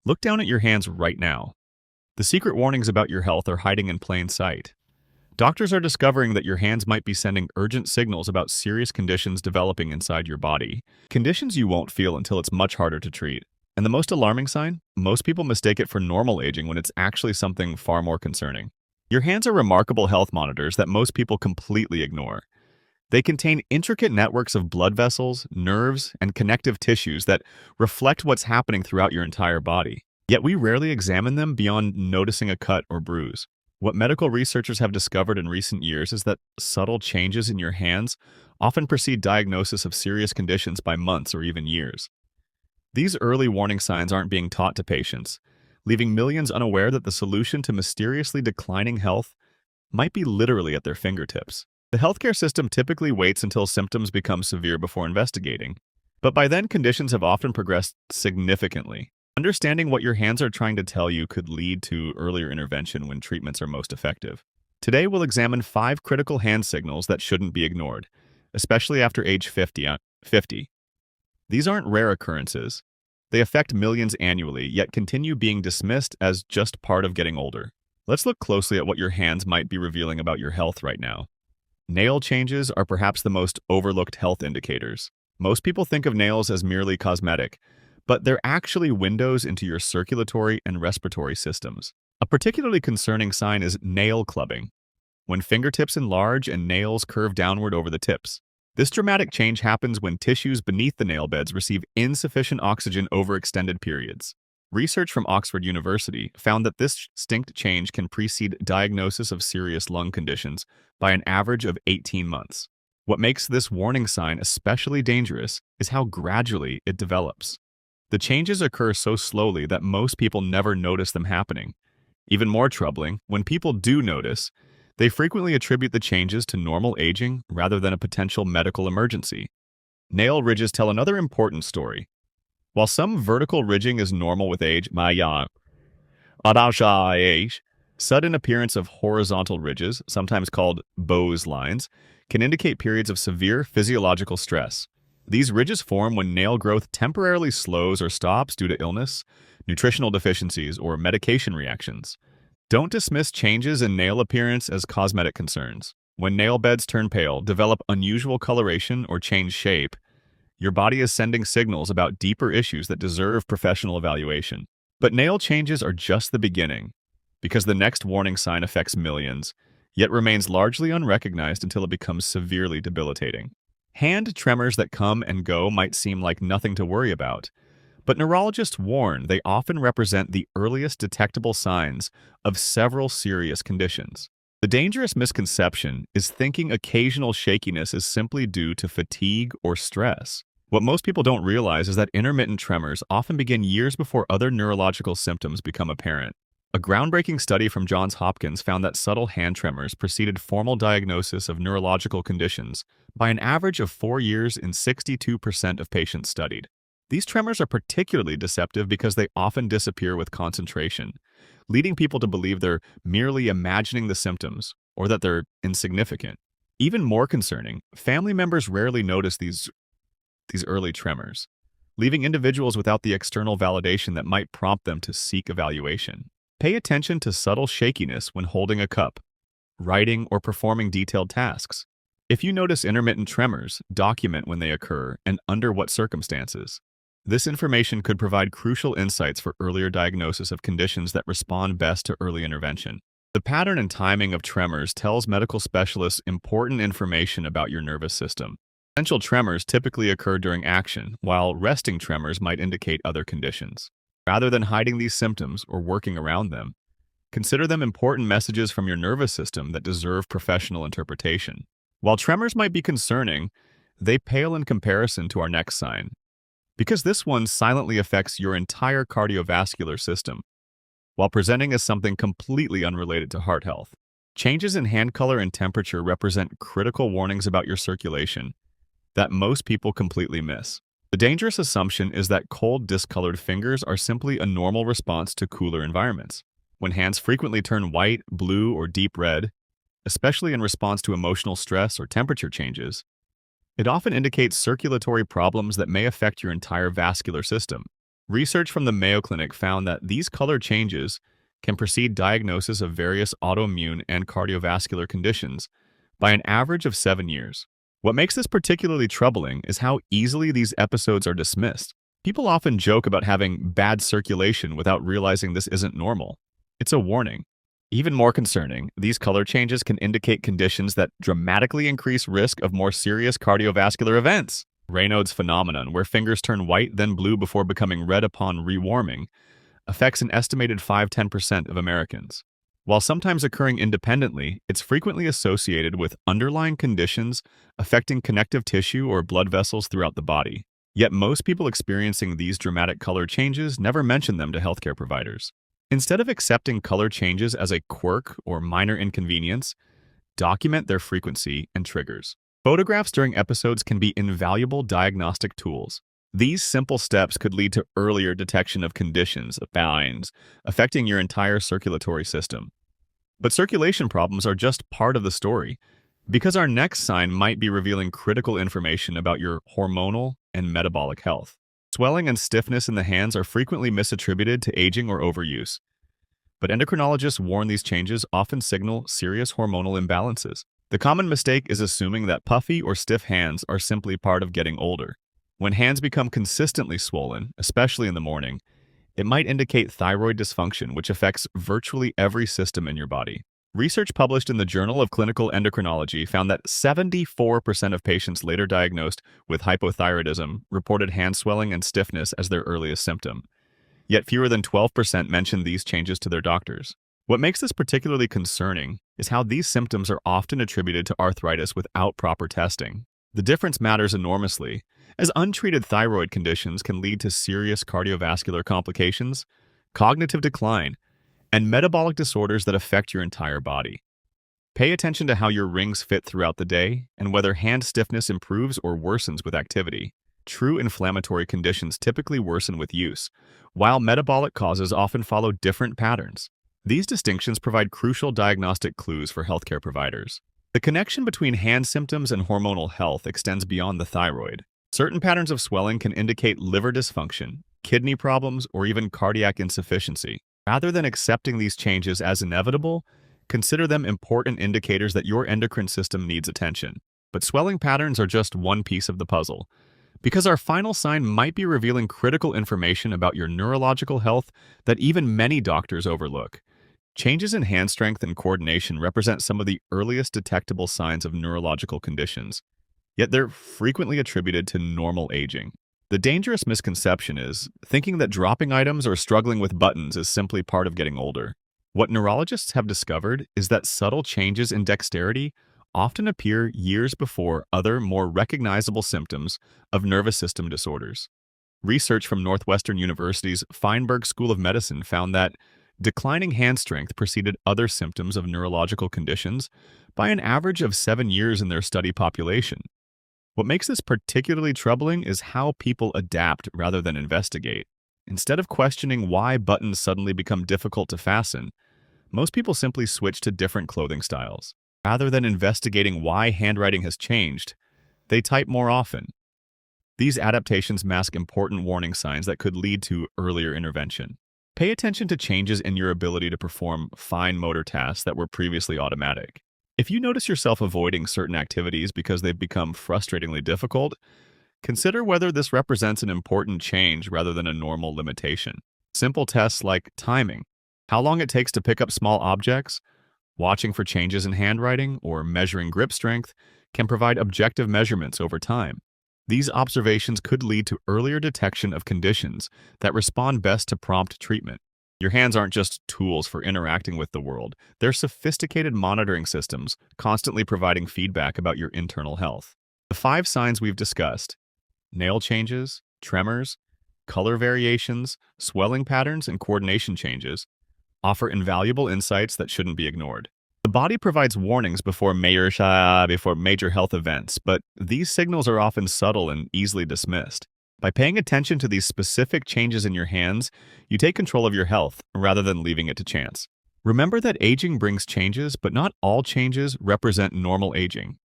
Look down at your hands right now. The secret warnings about your health are hiding in plain sight. Doctors are discovering that your hands might be sending urgent signals about serious conditions developing inside your body, conditions you won't feel until it's much harder to treat. And the most alarming sign? Most people mistake it for normal aging when it's actually something far more concerning. Your hands are remarkable health monitors that most people completely ignore. They contain intricate networks of blood vessels, nerves, and connective tissues that reflect what's happening throughout your entire body. Yet we rarely examine them beyond noticing a cut or bruise. What medical researchers have discovered in recent years is that subtle changes in your hands often precede diagnosis of serious conditions by months or even years. These early warning signs aren't being taught to patients, leaving millions unaware that the solution to mysteriously declining health might be literally at their fingertips. The healthcare system typically waits until symptoms become severe before investigating, but by then conditions have often progressed significantly. Understanding what your hands are trying to tell you could lead to earlier intervention when treatments are most effective. Today, we'll examine 5 critical hand signals that shouldn't be ignored, especially after age 50. These aren't rare occurrences. They affect millions annually, yet continue being dismissed as just part of getting older. Let's look closely at what your hands might be revealing about your health right now. Nail changes are perhaps the most overlooked health indicators. Most people think of nails as merely cosmetic, but they're actually windows into your circulatory and respiratory systems. A particularly concerning sign is nail clubbing, when fingertips enlarge and nails curve downward over the tips. This dramatic change happens when tissues beneath the nail beds receive insufficient oxygen over extended periods. Research from Oxford University found that this distinct change can precede diagnosis of serious lung conditions by an average of 18 months. What makes this warning sign especially dangerous is how gradually it develops. The changes occur so slowly that most people never notice them happening. Even more troubling, when people do notice, they frequently attribute the changes to normal aging rather than a potential medical emergency. Nail ridges tell another important story. While some vertical ridging is normal with age, sudden appearance of horizontal ridges, sometimes called Bowes lines, can indicate periods of severe physiological stress. These ridges form when nail growth temporarily slows or stops due to illness, nutritional deficiencies, or medication reactions. Don't dismiss changes in nail appearance as cosmetic concerns. When nail beds turn pale, develop unusual coloration, or change shape, your body is sending signals about deeper issues that deserve professional evaluation. But nail changes are just the beginning, because the next warning sign affects millions, yet remains largely unrecognized until it becomes severely debilitating. Hand tremors that come and go might seem like nothing to worry about, but neurologists warn they often represent the earliest detectable signs of several serious conditions. The dangerous misconception is thinking occasional shakiness is simply due to fatigue or stress. What most people don't realize is that intermittent tremors often begin years before other neurological symptoms become apparent. A groundbreaking study from Johns Hopkins found that subtle hand tremors preceded formal diagnosis of neurological conditions by an average of 4 years in 62% of patients studied. These tremors are particularly deceptive because they often disappear with concentration, leading people to believe they're merely imagining the symptoms or that they're insignificant. Even more concerning, family members rarely notice these early tremors, leaving individuals without the external validation that might prompt them to seek evaluation. Pay attention to subtle shakiness when holding a cup, writing, or performing detailed tasks. If you notice intermittent tremors, document when they occur and under what circumstances. This information could provide crucial insights for earlier diagnosis of conditions that respond best to early intervention. The pattern and timing of tremors tells medical specialists important information about your nervous system. Essential tremors typically occur during action, while resting tremors might indicate other conditions. Rather than hiding these symptoms or working around them, consider them important messages from your nervous system that deserve professional interpretation. While tremors might be concerning, they pale in comparison to our next sign, because this one silently affects your entire cardiovascular system, while presenting as something completely unrelated to heart health. Changes in hand color and temperature represent critical warnings about your circulation that most people completely miss. The dangerous assumption is that cold, discolored fingers are simply a normal response to cooler environments. When hands frequently turn white, blue, or deep red, especially in response to emotional stress or temperature changes, it often indicates circulatory problems that may affect your entire vascular system. Research from the Mayo Clinic found that these color changes can precede diagnosis of various autoimmune and cardiovascular conditions by an average of 7 years. What makes this particularly troubling is how easily these episodes are dismissed. People often joke about having bad circulation without realizing this isn't normal. It's a warning. Even more concerning, these color changes can indicate conditions that dramatically increase risk of more serious cardiovascular events. Raynaud's phenomenon, where fingers turn white then blue before becoming red upon rewarming, affects an estimated 5–10% of Americans. While sometimes occurring independently, it's frequently associated with underlying conditions affecting connective tissue or blood vessels throughout the body. Yet most people experiencing these dramatic color changes never mention them to healthcare providers. Instead of accepting color changes as a quirk or minor inconvenience, document their frequency and triggers. Photographs during episodes can be invaluable diagnostic tools. These simple steps could lead to earlier detection of conditions, signs, affecting your entire circulatory system. But circulation problems are just part of the story, because our next sign might be revealing critical information about your hormonal and metabolic health. Swelling and stiffness in the hands are frequently misattributed to aging or overuse, but endocrinologists warn these changes often signal serious hormonal imbalances. The common mistake is assuming that puffy or stiff hands are simply part of getting older. When hands become consistently swollen, especially in the morning, it might indicate thyroid dysfunction, which affects virtually every system in your body. Research published in the Journal of Clinical Endocrinology found that 74% of patients later diagnosed with hypothyroidism reported hand swelling and stiffness as their earliest symptom. Yet fewer than 12% mentioned these changes to their doctors. What makes this particularly concerning is how these symptoms are often attributed to arthritis without proper testing. The difference matters enormously, as untreated thyroid conditions can lead to serious cardiovascular complications, cognitive decline, and metabolic disorders that affect your entire body. Pay attention to how your rings fit throughout the day and whether hand stiffness improves or worsens with activity. True inflammatory conditions typically worsen with use, while metabolic causes often follow different patterns. These distinctions provide crucial diagnostic clues for healthcare providers. The connection between hand symptoms and hormonal health extends beyond the thyroid. Certain patterns of swelling can indicate liver dysfunction, kidney problems, or even cardiac insufficiency. Rather than accepting these changes as inevitable, consider them important indicators that your endocrine system needs attention. But swelling patterns are just one piece of the puzzle, because our final sign might be revealing critical information about your neurological health that even many doctors overlook. Changes in hand strength and coordination represent some of the earliest detectable signs of neurological conditions, yet they're frequently attributed to normal aging. The dangerous misconception is thinking that dropping items or struggling with buttons is simply part of getting older. What neurologists have discovered is that subtle changes in dexterity often appear years before other, more recognizable symptoms of nervous system disorders. Research from Northwestern University's Feinberg School of Medicine found that declining hand strength preceded other symptoms of neurological conditions by an average of 7 years in their study population. What makes this particularly troubling is how people adapt rather than investigate. Instead of questioning why buttons suddenly become difficult to fasten, most people simply switch to different clothing styles. Rather than investigating why handwriting has changed, they type more often. These adaptations mask important warning signs that could lead to earlier intervention. Pay attention to changes in your ability to perform fine motor tasks that were previously automatic. If you notice yourself avoiding certain activities because they've become frustratingly difficult, consider whether this represents an important change rather than a normal limitation. Simple tests like timing, how long it takes to pick up small objects, watching for changes in handwriting, or measuring grip strength can provide objective measurements over time. These observations could lead to earlier detection of conditions that respond best to prompt treatment. Your hands aren't just tools for interacting with the world. They're sophisticated monitoring systems, constantly providing feedback about your internal health. The 5 signs we've discussed, nail changes, tremors, color variations, swelling patterns, and coordination changes, offer invaluable insights that shouldn't be ignored. The body provides warnings before major health events, but these signals are often subtle and easily dismissed. By paying attention to these specific changes in your hands, you take control of your health rather than leaving it to chance. Remember that aging brings changes, but not all changes represent normal aging.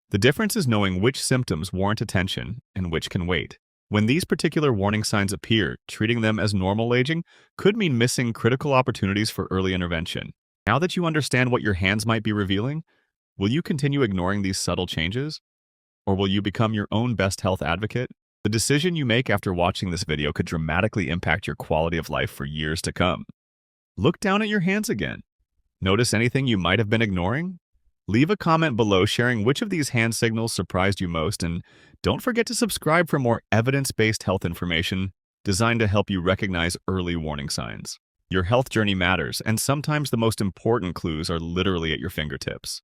The difference is knowing which symptoms warrant attention and which can wait. When these particular warning signs appear, treating them as normal aging could mean missing critical opportunities for early intervention. Now that you understand what your hands might be revealing, will you continue ignoring these subtle changes? Or will you become your own best health advocate? The decision you make after watching this video could dramatically impact your quality of life for years to come. Look down at your hands again. Notice anything you might have been ignoring? Leave a comment below sharing which of these hand signals surprised you most, and don't forget to subscribe for more evidence-based health information designed to help you recognize early warning signs. Your health journey matters, and sometimes the most important clues are literally at your fingertips.